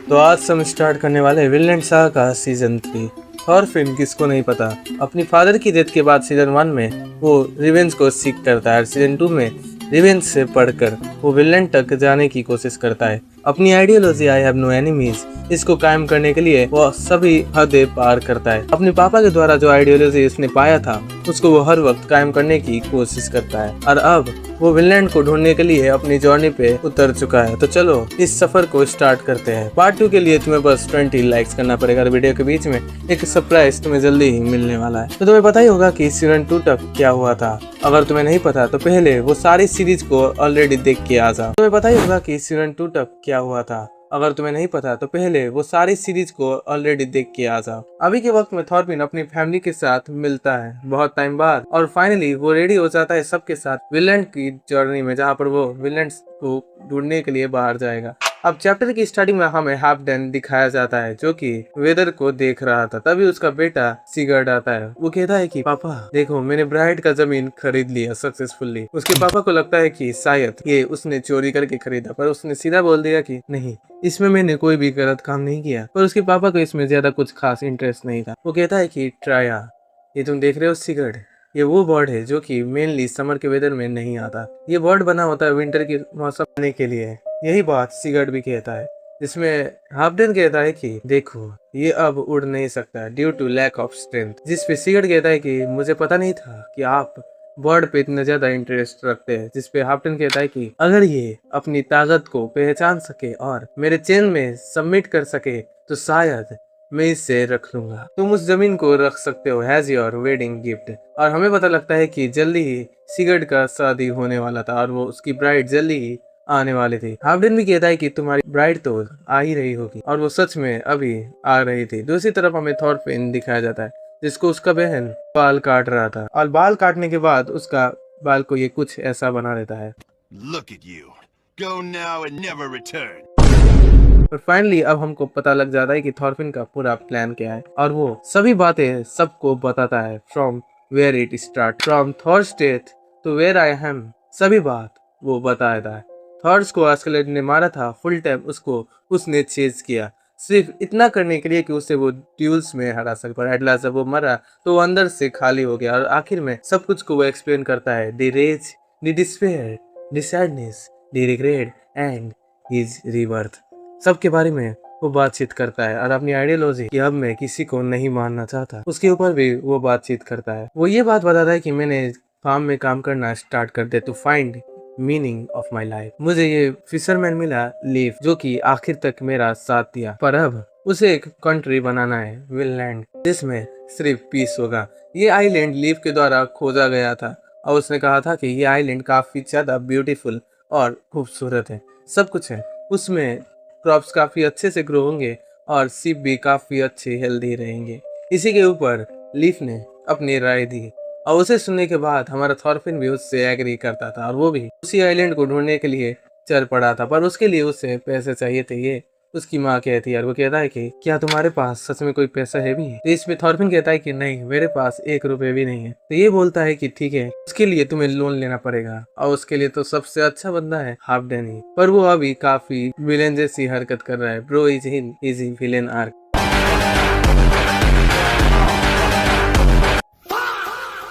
तो आज से हम स्टार्ट करने वाले हैं विनलैंड सागा का सीजन 3। थॉरफिन किसको नहीं पता, अपनी फादर की डेथ के बाद सीजन 1 में वो रिवेंज को सीख करता है और सीजन 2 में रिवेंज से पढ़कर वो विनलैंड तक जाने की कोशिश करता है। अपनी ideology I have no enemies इसको कायम करने के लिए वो सभी हदें पार करता है। अपने पापा के द्वारा जो आइडियोलॉजी उसने पाया था उसको वो हर वक्त कायम करने की कोशिश करता है और अब वो विनलैंड को ढूंढने के लिए अपनी जर्नी पे उतर चुका है। तो चलो इस सफर को स्टार्ट करते हैं। पार्ट 2 के लिए तुम्हें बस 20 लाइक्स करना पड़ेगा और वीडियो के बीच में एक सरप्राइज तुम्हें जल्दी ही मिलने वाला है। तो तुम्हें पता ही होगा कि सीजन 2 तक क्या हुआ था। अगर तुम्हें नहीं पता तो पहले वो सारी सीरीज को ऑलरेडी देख के आ जाओ। तुम्हें पता ही होगा कि सीजन 2 तक क्या हुआ था। अगर तुम्हें नहीं पता तो पहले वो सारी सीरीज को ऑलरेडी देख के आ जाओ। अभी के वक्त में थॉरफिन अपनी फैमिली के साथ मिलता है बहुत टाइम बाद और फाइनली वो रेडी हो जाता है सबके साथ विनलैंड की जर्नी में, जहाँ पर वो विनलैंड को ढूंढने के लिए बाहर जाएगा। अब चैप्टर की स्टार्टिंग में हमें हाफडेन दिखाया जाता है जो कि वेदर को देख रहा था। तभी उसका बेटा सिगर्ड आता है। वो कहता है कि पापा देखो मैंने ब्राइड का जमीन खरीद लिया सक्सेसफुली। उसके पापा को लगता है कि शायद ये उसने चोरी करके खरीदा, पर उसने सीधा बोल दिया कि नहीं, इसमें मैंने कोई भी गलत काम नहीं किया। पर उसके पापा को इसमें ज्यादा कुछ खास इंटरेस्ट नहीं था। वो कहता है कि ट्राया, ये तुम देख रहे हो सिगर्ड, ये वो बर्ड है जो कि मेनली समर के वेदर में नहीं आता। ये बर्ड बना होता है विंटर के मौसम आने के लिए। यही बात सिगर्ड भी कहता है, जिसमें हाफडेन कहता है कि देखो ये अब उड़ नहीं सकता due to lack of strength. जिस पे सिगर्ड कहता है कि मुझे पता नहीं था कि आप बर्ड पे इतना ज्यादा इंटरेस्ट रखते हैं। जिस पे हाफडेन कहता है कि अगर ये अपनी ताकत को पहचान सके और मेरे चेन में सबमिट कर सके तो शायद मैं इसे रख लूंगा। तुम उस जमीन को रख सकते हो हैज योर वेडिंग गिफ्ट। और हमें पता लगता है कि जल्दी ही सिगर्ड का शादी होने वाला था और वो उसकी ब्राइड जल्दी ही आने वाली थी। हाफडेन भी कहता है कि तुम्हारी ब्राइड तो आ ही रही होगी, और वो सच में अभी आ रही थी। दूसरी तरफ हमें थॉरफिन दिखाया जाता है जिसको उसका बहन बाल काट रहा था और बाल काटने के बाद उसका बाल को ये कुछ ऐसा बना देता है। Look at you. Go now and never return. और फाइनली अब हमको पता लग जाता है कि थॉरफिन का पूरा प्लान क्या है और वो सभी बातें सबको बताता है। From where it start, from Thor's death to where I am, सभी बात वो बताता है। थॉर्स को एस्केलेड ने मारा था, फुल टाइम उसको उसने चेज किया सिर्फ इतना करने के लिए कि उसे वो ड्यूल्स में हरा सके। पर एट लास्ट जब वो मरा तो वो अंदर से खाली हो गया और आखिर में सब कुछ को वो एक्सप्लेन करता है। The rage, the despair, the sadness, the regret and his rebirth, सबके बारे में वो बातचीत करता है और अपनी आइडियोलॉजी कि अब मैं किसी को नहीं मानना चाहता उसके ऊपर भी वो बातचीत करता है। वो ये बात बताता है कि मैंने फार्म में काम करना स्टार्ट कर दे to find meaning of my life. मुझे ये फिशरमैन मिला लीफ जो कि आखिर तक मेरा साथ दिया, पर अब उसे एक कंट्री बनाना है विनलैंड जिसमें सिर्फ पीस होगा। ये आइलैंड लीफ के द्वारा खोजा गया था और उसने कहा था कि ये आइलैंड काफी ज्यादा ब्यूटीफुल और खूबसूरत है, सब कुछ है उसमें, क्रॉप्स काफी अच्छे से ग्रो होंगे और शिप भी काफी अच्छे हेल्दी रहेंगे। इसी के ऊपर लीफ ने अपनी राय दी और उसे सुनने के बाद हमारा थॉरफिन भी उससे एग्री करता था और वो भी उसी आइलैंड को ढूंढने के लिए चल पड़ा था। पर उसके लिए उसे पैसे चाहिए थे, ये उसकी माँ कहती है और वो कहता है कि क्या तुम्हारे पास सच में कोई पैसा है भी? तो इसमें थॉरफिन कहता है कि नहीं, मेरे पास 1 रुपए भी नहीं है। तो ये बोलता है कि ठीक है, उसके लिए तुम्हें लोन लेना पड़ेगा और उसके लिए तो सबसे अच्छा बंदा है हाफडेन ही, पर वो अभी काफी विलेन जैसी हरकत कर रहा है। Bro is in easy villain arc.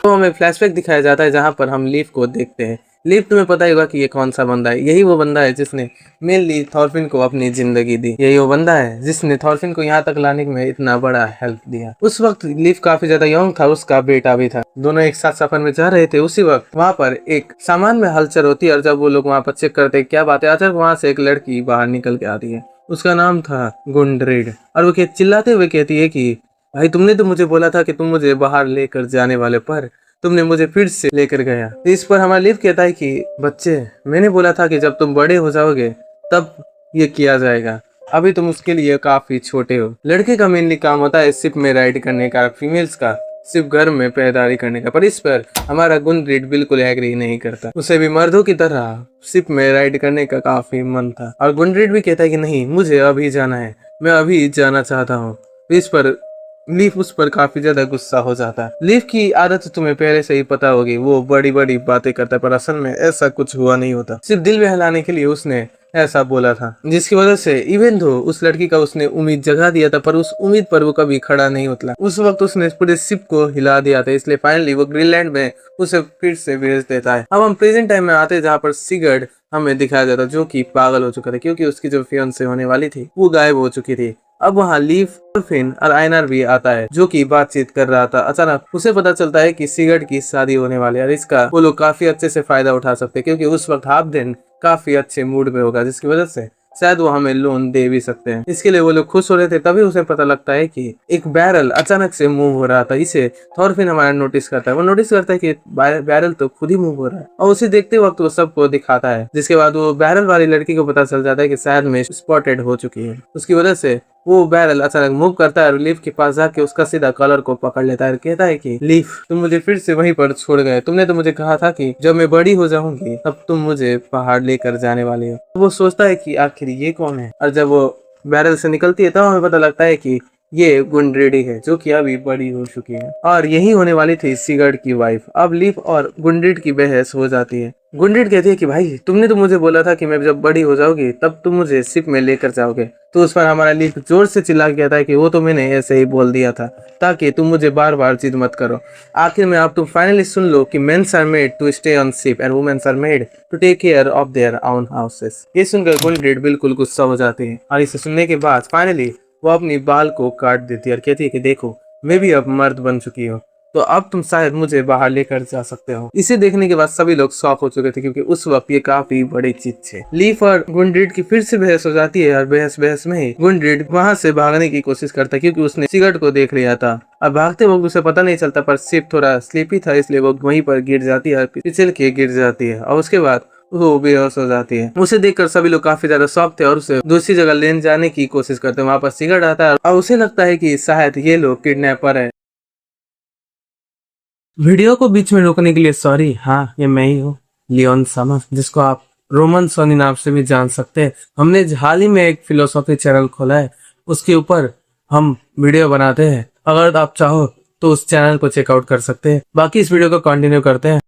तो हमें फ्लैशबैक दिखाया जाता है जहाँ पर हम लीफ को देखते हैं। लीफ, तुम्हें पता ही होगा कि ये कौन सा बंदा है। यही वो बंदा है जिसने मेनली थॉरफिन को अपनी जिंदगी दी। यही वो बंदा है जिसने थॉरफिन को यहाँ तक लाने में इतना बड़ा हेल्प दिया। उस वक्त लीफ काफी ज्यादा यंग था, उसका बेटा भी था, दोनों एक साथ सफर में जा रहे थे। उसी वक्त वहाँ पर एक सामान में हलचल होती है और जब वो लोग वहाँ पर चेक करते क्या बात है, अचानक वहाँ से एक लड़की बाहर निकल के आती है। उसका नाम था गुंड्रिड और वो चिल्लाते हुए कहती है कि भाई तुमने तो मुझे बोला था कि तुम मुझे बाहर लेकर जाने वाले, पर तुमने मुझे फिर से लेकर गया। तो इस पर हमारा लीफ कहता है कि बच्चे, मैंने बोला था कि जब तुम बड़े हो जाओगे तब ये किया जाएगा, अभी तुम उसके लिए काफी छोटे हो। लड़के का मेनली काम होता है शिप में राइड करने का, फीमेल्स का सिर्फ घर में पैदारी करने का। पर इस पर हमारा गुंड्रिड बिल्कुल एग्री नहीं करता, उसे भी मर्दों की तरह शिप में राइड करने का काफी मन था। और गुंड्रिड भी कहता है कि नहीं, मुझे अभी जाना है, मैं अभी जाना चाहता हूँ। इस पर लीफ उस पर काफी ज्यादा गुस्सा हो जाता है। लीफ की आदत तुम्हें पहले से ही पता होगी, वो बड़ी बड़ी बातें करता है पर असल में ऐसा कुछ हुआ नहीं होता। सिर्फ दिल बहलाने के लिए उसने ऐसा बोला था, जिसकी वजह से इवन दो उस लड़की का उसने उम्मीद जगा दिया था, पर उस उम्मीद पर वो कभी खड़ा नहीं उतरा। उस वक्त उसने पूरे शिप को हिला दिया था, इसलिए फाइनली वो ग्रीनलैंड में उसे फिर से भेज देता है। अब हम प्रेजेंट टाइम में आते हैं, जहाँ पर सिगर्ड हमें दिखाया जाता है, जो कि पागल हो चुका था क्योंकि उसकी जो फियांसे होने वाली थी वो गायब हो चुकी थी। अब वहाँ लीफ, थॉरफिन और आयनर भी आता है, जो कि बातचीत कर रहा था। अचानक उसे पता चलता है कि सिगर्ड की शादी होने वाली है और इसका वो लोग काफी अच्छे से फायदा उठा सकते हैं, क्योंकि उस वक्त हाफडेन काफी अच्छे मूड में होगा, जिसकी वजह से शायद वो हमें लोन दे भी सकते हैं। इसके लिए वो लोग खुश हो रहे थे। तभी उसे पता लगता है कि एक बैरल अचानक से मूव हो रहा था। इसे थॉरफिन हमारा नोटिस करता है। वो नोटिस करता है कि बैरल तो खुद ही मूव हो रहा है और उसे देखते वक्त वो सबको दिखाता है। जिसके बाद वो बैरल वाली लड़की को पता चल जाता है कि शायद में स्पॉटेड हो चुकी है। उसकी वजह से वो बैरल अचानक मूव करता है और लीफ के पास जाके उसका सीधा कॉलर को पकड़ लेता है और कहता है कि लीफ, तुम मुझे फिर से वहीं पर छोड़ गए। तुमने तो मुझे कहा था कि जब मैं बड़ी हो जाऊंगी तब तुम मुझे पहाड़ लेकर जाने वाली हो। वो सोचता है कि आखिर ये कौन है, और जब वो बैरल से निकलती है तब हमें पता लगता है कि ये गुंड्रेडी है, जो कि अभी बड़ी हो चुकी है और यही होने वाली थी सिगर्ड की वाइफ। अब लीफ और गुंड्रिड की बहस हो जाती है। गुंड्रिड कहती है कि भाई, तुमने तो मुझे बोला था कि मैं जब बड़ी हो जाऊंगी तब तुम मुझे शिप में लेकर जाओगे। तो उस पर हमारा लीफ जोर से चिल्ला के कहता है कि वो तो मैंने ऐसे ही बोल दिया था ताकि तुम मुझे बार बार जिद मत करो। आखिर में अब तुम फाइनली सुन लो कि mens are made to stay on ship and womens are made to take care of their own houses. ये सुनकर गुंड्रिड बिल्कुल गुस्सा हो जाती है और इसे सुनने के बाद फाइनली वो अपनी बाल को काट देती है और कहती है कि देखो, मैं भी अब मर्द बन चुकी हूँ, तो अब तुम शायद मुझे बाहर लेकर जा सकते हो। इसे देखने के बाद सभी लोग शॉक हो चुके थे, क्योंकि उस वक्त ये काफी बड़ी चीज थी। लीफ और गुंड्रिड की फिर से बहस हो जाती है और बहस में ही गुंड्रिड वहां से भागने की कोशिश करता है, क्योंकि उसने सिगर्ड को देख लिया था। अब भागते वक्त उसे पता नहीं चलता, पर शिप थोड़ा स्लीपी था, इसलिए वो वहीं पर गिर जाती है, फिसल के गिर जाती है और उसके बाद वो बेहोश हो जाती है। उसे देखकर सभी लोग काफी ज्यादा शॉक थे और उसे दूसरी जगह ले जाने की कोशिश करते हैं। वहाँ पर सिगर्ड आता है और उसे लगता है कि शायद ये लोग किडनैपर है। वीडियो को बीच में रोकने के लिए सॉरी। हाँ, ये मैं ही हूँ, लियोन समर, जिसको आप रोमन सोनी नाम से भी जान सकते हैं। हमने हाल ही में एक फिलोसॉफी चैनल खोला है, उसके ऊपर हम वीडियो बनाते हैं। अगर आप चाहो तो उस चैनल को चेकआउट कर सकते हैं। बाकी इस वीडियो को कंटिन्यू करते हैं।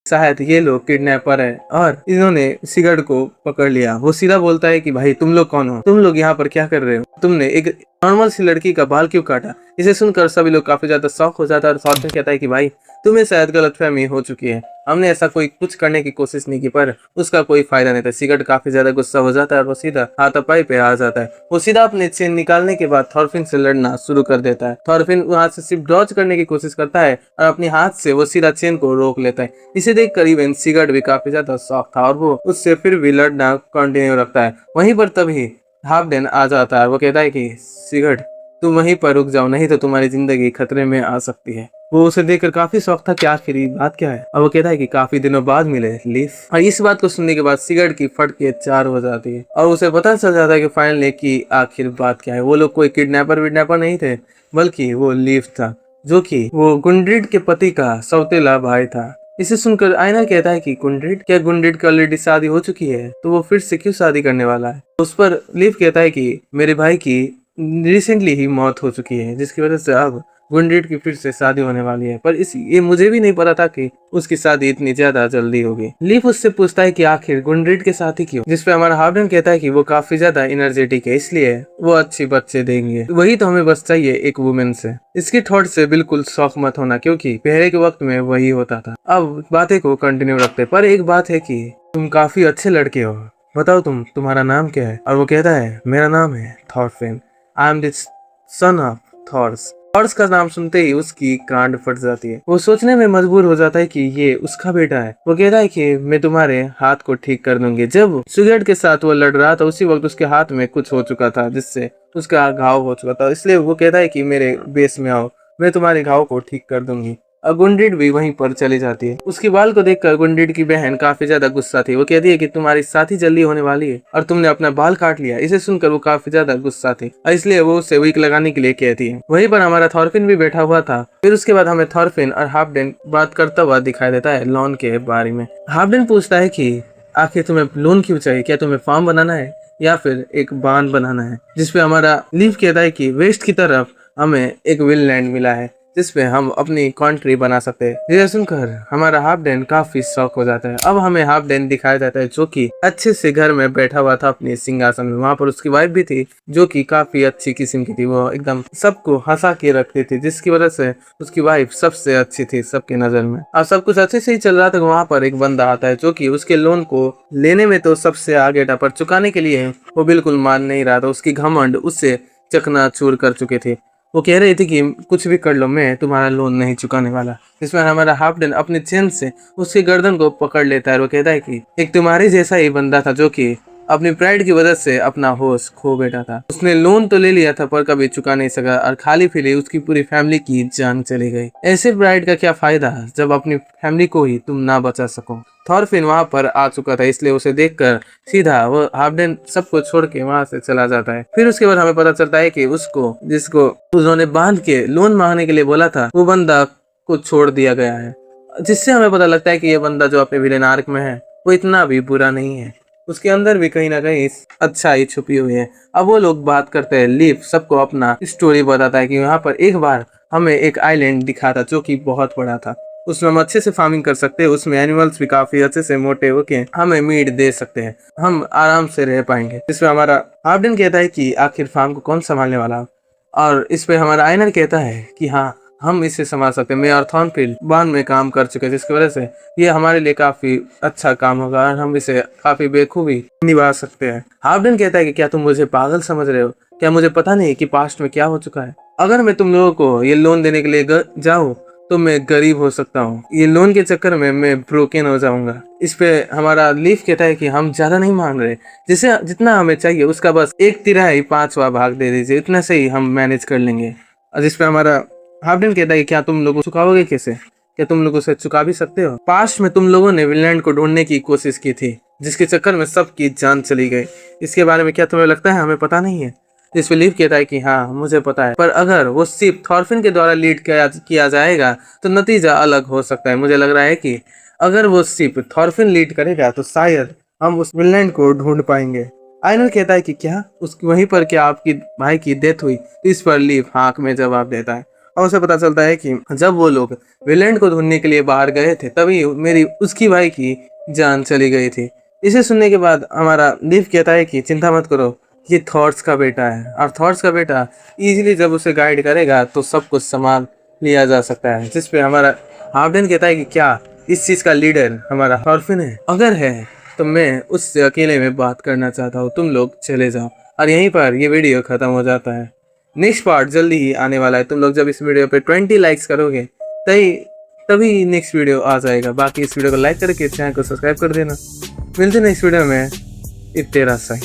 शायद ये लोग किडनैपर है और इन्होंने सिगर्ड को पकड़ लिया। वो सीधा बोलता है कि भाई, तुम लोग कौन हो? तुम लोग यहाँ पर क्या कर रहे हो? तुमने एक नॉर्मल सी लड़की का बाल क्यों काटा? इसे सुनकर सभी लोग काफी ज्यादा शॉक हो जाता है और साथ में कहता है कि भाई, तुम्हें शायद गलतफहमी हो चुकी है। हमने ऐसा कोई कुछ करने की कोशिश नहीं की, पर उसका कोई फायदा नहीं था। सिगर्ड काफी ज्यादा गुस्सा हो जाता है और वो सीधा हाथापाई पे आ जाता है। वो सीधा अपने चेन निकालने के बाद थॉरफिन से लड़ना शुरू कर देता है। थॉरफिन वहां से सिर्फ डॉज करने की कोशिश करता है और अपने हाथ से वो सीधा चेन को रोक लेता है। इसे देख कर इवन सिगर्ड भी काफी ज्यादा शॉक था और वो उससे फिर भी लड़ना कंटिन्यू रखता है। वहीं पर तभी हाफडेन आ जाता है। वो कहता है कि सिगर्ड, तुम वहीं पर रुक जाओ, नहीं तो तुम्हारी जिंदगी खतरे में आ सकती है। वो उसे देखकर काफी शौक था कि आखिर ये बात क्या है, और वो कहता है कि काफी दिनों बाद मिले लीफ। और इस बात को सुनने के बाद सिगर्ड की फट के चार हो जाती है और उसे पता चल जाता है कि फाइनली की आखिर बात क्या है। वो लोग कोई किडनैपर विडनैपर नहीं थे, बल्कि वो लीफ था, जो कि वो गुंड्रिड के पति का सौतेला भाई था। इसे सुनकर आयनर कहता है कि क्या गुंड्रिड की ऑलरेडी शादी हो चुकी है, तो वो फिर से क्यों शादी करने वाला है? उस पर लीफ कहता है कि मेरे भाई की रिसेंटली ही मौत हो चुकी है, जिसकी वजह से अब गुंड्रिड की फिर से शादी होने वाली है। पर ये मुझे भी नहीं पता था कि उसकी शादी इतनी ज्यादा जल्दी होगी। लीफ उससे पूछता है कि आखिर गुंड्रिड के साथ ही क्यों, जिसपे हमारा हाफडेन कहता है कि वो काफी ज्यादा एनर्जेटिक है, इसलिए वो अच्छी बच्चे देंगे। वही तो हमें बस चाहिए एक वुमेन से। इसके थॉट से बिल्कुल शौक मत होना, क्योंकि पहले के वक्त में वही होता था। अब बातें को कंटिन्यू रखते, पर एक बात है कि तुम काफी अच्छे लड़के हो, बताओ तुम्हारा नाम क्या है? और वो कहता है मेरा नाम है Thorfinn, I am the son of थॉर्स। थॉर्स का नाम सुनते ही उसकी कांड फट जाती है। वो सोचने में मजबूर हो जाता है कि ये उसका बेटा है। वो कहता है कि मैं तुम्हारे हाथ को ठीक कर दूंगी। जब सिगरेट के साथ वो लड़ रहा था, उसी वक्त उसके हाथ में कुछ हो चुका था, जिससे उसका घाव हो चुका था। इसलिए वो कहता है कि मेरे बेस में आओ, मैं तुम्हारे घाव को ठीक कर दूंगी। और गुंड्रिड भी वहीं पर चली जाती है। उसके बाल को देखकर गुंड्रिड की बहन काफी ज्यादा गुस्सा थी। वो कहती है कि तुम्हारी शादी जल्दी होने वाली है और तुमने अपना बाल काट लिया। इसे सुनकर वो काफी ज्यादा गुस्सा थी और इसलिए वो उसे वीक लगाने के लिए कहती है। वहीं पर हमारा थॉरफिन भी बैठा हुआ था। फिर उसके बाद हमें थॉरफिन और हाफडेन बात करता हुआ दिखाई देता है लॉन के बारे में। हाफडेन पूछता है कि आखिर तुम्हें लोन क्यों चाहिए? क्या तुम्हें फार्म बनाना है या फिर एक बांध बनाना है? जिसपे हमारा लीफ कहता है कि वेस्ट की तरफ हमें एक विल लैंड मिला है, जिसपे हम अपनी कंट्री बना सकते हैं। ये सुनकर हमारा हाफ डैन काफी शौक हो जाता है। अब हमें हाफ डैन दिखाया जाता है जो कि अच्छे से घर में बैठा हुआ था अपने सिंहासन में। वहाँ पर उसकी वाइफ भी थी जो कि काफी अच्छी किस्म की थी। वो एकदम सबको हंसा के रखती थी, जिसकी वजह से उसकी वाइफ सबसे अच्छी थी सबकी नजर में। अब सब कुछ अच्छे से ही चल रहा था। वहाँ पर एक बंदा आता है जो कि उसके लोन को लेने में तो सबसे आगे था, पर चुकाने के लिए वो बिल्कुल मान नहीं रहा था। उसकी घमंड उससे चकनाचूर कर चुके थे। वो कह रही थी कि कुछ भी कर लो, मैं तुम्हारा लोन नहीं चुकाने वाला। जिसमें हमारा हाफ डैन अपने चेन से उसकी गर्दन को पकड़ लेता है और वो कहता है कि एक तुम्हारी जैसा ही बंदा था जो कि अपनी प्राइड की वजह से अपना होश खो बैठा था। उसने लोन तो ले लिया था पर कभी चुका नहीं सका और खाली फिर उसकी पूरी फैमिली की जान चली गई। ऐसे प्राइड का क्या फायदा जब अपनी फैमिली को ही तुम ना बचा सको। थॉरफिन वहां पर आ चुका था, इसलिए उसे देखकर सीधा वो हाफ डैन सबको छोड़ के वहां से चला जाता है। फिर उसके बाद हमें पता चलता है कि उसको जिसको उन्होंने बांध के लोन मांगने के लिए बोला था वो बंदा को छोड़ दिया गया है, जिससे हमें पता लगता है कि ये बंदा जो अपने विलेन आर्क में है वो इतना भी बुरा नहीं है। उसके अंदर भी कहीं ना कहीं अच्छाई छुपी हुई है। अब वो लोग बात करते हैं। लीफ सबको अपना स्टोरी बताता है कि यहाँ पर एक बार हमें एक आइलैंड दिखा था जो कि बहुत बड़ा था। उसमें हम अच्छे से फार्मिंग कर सकते हैं, उसमें एनिमल्स भी काफी अच्छे से मोटे होके हमें मीट दे सकते हैं, हम आराम से रह पाएंगे। इसमें हमारा हार्डन कहता है कि आखिर फार्म को कौन संभालने वाला, और इस पे हमारा आयनर कहता है कि हाँ हम इसे संभाल सकते हैं। मैं और थॉर्नफील्ड बांध में काम कर चुके हैं, जिसकी वजह से ये हमारे लिए काफी अच्छा काम होगा और हम इसे काफी बेखूबी निभा सकते हैं। हार्डन कहता है कि क्या तुम मुझे पागल समझ रहे हो? क्या मुझे पता नहीं कि पास्ट में क्या हो चुका है? अगर मैं तुम लोगों को ये लोन देने के लिए जाऊं तो मैं गरीब हो सकता हूँ। ये लोन के चक्कर में मैं ब्रोकन हो जाऊंगा। इस पे हमारा लीफ कहता है कि हम ज्यादा नहीं मांग रहे, जिसे जितना हमें चाहिए उसका बस 1/3 5वां भाग दे दीजिए, इतना से ही हम मैनेज कर लेंगे। और जिस पे हमारा हार्डन कहता है कि क्या तुम लोग चुकाओगे कैसे? क्या तुम लोग उसे चुका भी सकते हो? पास्ट में तुम लोगों ने विनलैंड को ढूंढने की कोशिश की थी, जिसके चक्कर में सबकी जान चली गई। इसके बारे में क्या तुम्हें लगता है हमें पता नहीं है? इस पे लीफ कहता है कि हाँ मुझे पता है, पर अगर वो शिप थॉरफिन के द्वारा लीड किया जाएगा तो नतीजा अलग हो सकता है। मुझे लग रहा है कि अगर वो शिप थॉरफिन लीड करेगा तो शायद हम उस विनलैंड को ढूंढ पाएंगे। आयनर कहता है कि क्या उसकी वहीं पर क्या आपकी भाई की डेथ हुई? इस पर लीफ हाँक में जवाब देता है और उसे पता चलता है कि जब वो लोग विनलैंड को ढूंढने के लिए बाहर गए थे तभी मेरी उसकी भाई की जान चली गई थी। इसे सुनने के बाद हमारा लीफ कहता है कि चिंता मत करो, ये थॉट्स का बेटा है और थॉट्स का बेटा इजीली जब उसे गाइड करेगा तो सब कुछ संभाल लिया जा सकता है। जिस पे हमारा हार्डन कहता है कि क्या इस चीज का लीडर हमारा थॉरफिन है? अगर है तो मैं उससे अकेले में बात करना चाहता हूँ, तुम लोग चले जाओ। और यहीं पर ये वीडियो खत्म हो जाता है। नेक्स्ट पार्ट जल्दी ही आने वाला है। तुम लोग जब इस वीडियो पे 20 लाइक्स करोगे तभी नेक्स्ट वीडियो आ जाएगा। बाकी इस वीडियो को लाइक करके चैनल को सब्सक्राइब कर देना। मिलते हैं नेक्स्ट वीडियो में। इत्तेरा साई।